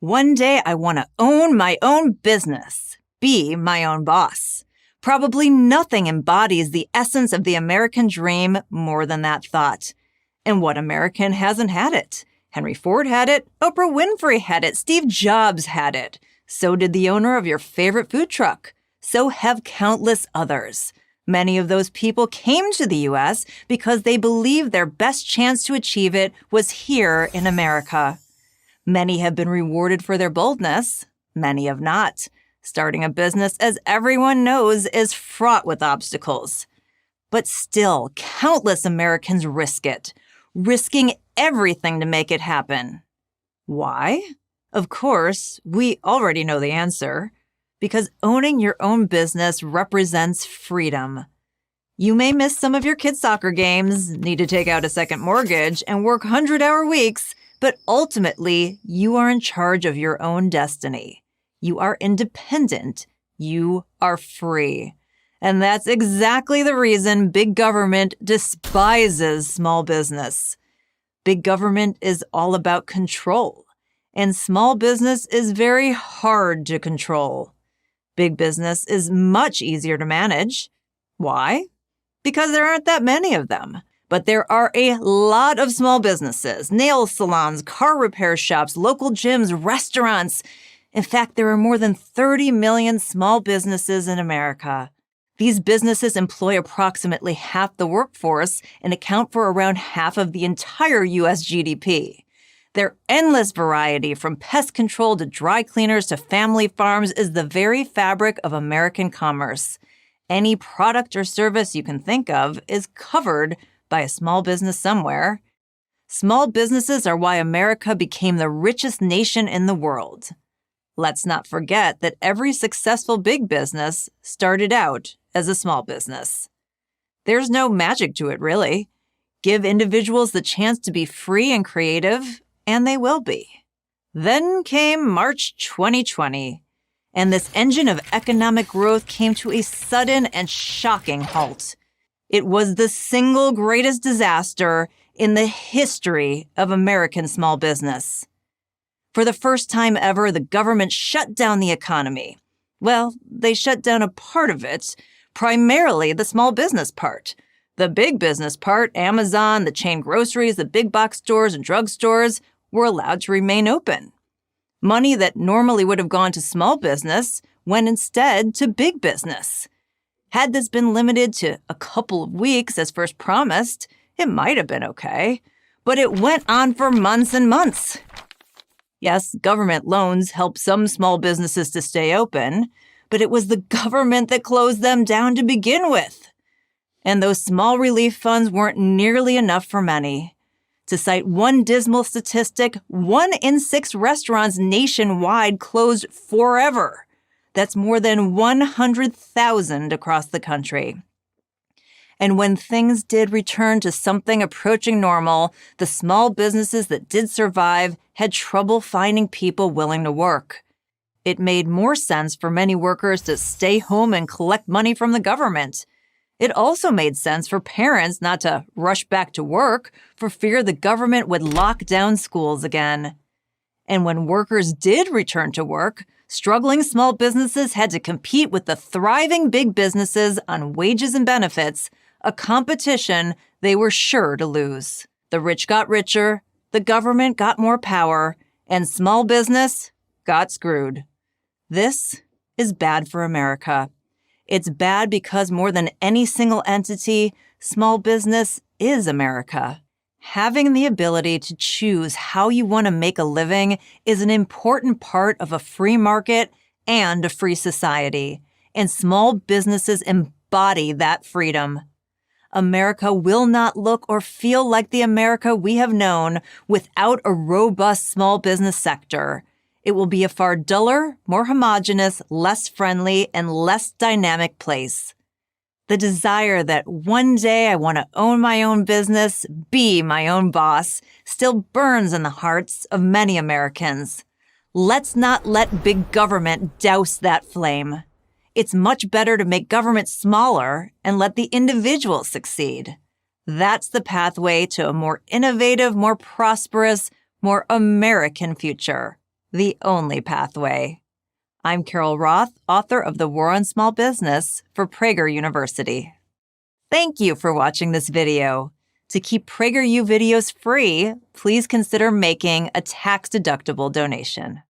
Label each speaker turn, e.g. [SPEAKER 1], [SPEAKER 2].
[SPEAKER 1] One day I want to own my own business, be my own boss. Probably nothing embodies the essence of the American dream more than that thought. And what American hasn't had it? Henry Ford had it, Oprah Winfrey had it, Steve Jobs had it. So did the owner of your favorite food truck. So have countless others. Many of those people came to the U.S. because they believed their best chance to achieve it was here in America. Many have been rewarded for their boldness. Many have not. Starting a business, as everyone knows, is fraught with obstacles. But still, countless Americans risk it, risking everything to make it happen. Why? Of course, we already know the answer. Because owning your own business represents freedom. You may miss some of your kids' soccer games, need to take out a second mortgage, and work 100-hour weeks, but ultimately, you are in charge of your own destiny. You are independent. You are free. And that's exactly the reason big government despises small business. Big government is all about control, and small business is very hard to control. Big business is much easier to manage. Why? Because there aren't that many of them. But there are a lot of small businesses, nail salons, car repair shops, local gyms, restaurants. In fact, there are more than 30 million small businesses in America. These businesses employ approximately half the workforce and account for around half of the entire U.S. GDP. Their endless variety, from pest control to dry cleaners to family farms, is the very fabric of American commerce. Any product or service you can think of is covered by a small business somewhere. Small businesses are why America became the richest nation in the world. Let's not forget that every successful big business started out as a small business. There's no magic to it, really. Give individuals the chance to be free and creative, and they will be. Then came March 2020, and this engine of economic growth came to a sudden and shocking halt. It was the single greatest disaster in the history of American small business. For the first time ever, the government shut down the economy. Well, they shut down a part of it, primarily the small business part. The big business part, Amazon, the chain groceries, the big box stores and drugstores, were allowed to remain open. Money that normally would have gone to small business went instead to big business. Had this been limited to a couple of weeks as first promised, it might have been okay. But it went on for months and months. Yes, government loans helped some small businesses to stay open, but it was the government that closed them down to begin with. And those small relief funds weren't nearly enough for many. To cite one dismal statistic, 1 in 6 restaurants nationwide closed forever. That's more than 100,000 across the country. And when things did return to something approaching normal, the small businesses that did survive had trouble finding people willing to work. It made more sense for many workers to stay home and collect money from the government. It also made sense for parents not to rush back to work for fear the government would lock down schools again. And when workers did return to work, struggling small businesses had to compete with the thriving big businesses on wages and benefits, a competition they were sure to lose. The rich got richer, the government got more power, and small business got screwed. This is bad for America. It's bad because more than any single entity, small business is America. Having the ability to choose how you want to make a living is an important part of a free market and a free society, and small businesses embody that freedom. America will not look or feel like the America we have known without a robust small business sector. It will be a far duller, more homogeneous, less friendly, and less dynamic place. The desire that one day I want to own my own business, be my own boss, still burns in the hearts of many Americans. Let's not let big government douse that flame. It's much better to make government smaller and let the individual succeed. That's the pathway to a more innovative, more prosperous, more American future. the only pathway. I'm Carol Roth, author of The War on Small Business for Prager University. Thank you for watching this video. To keep PragerU videos free, please consider making a tax-deductible donation.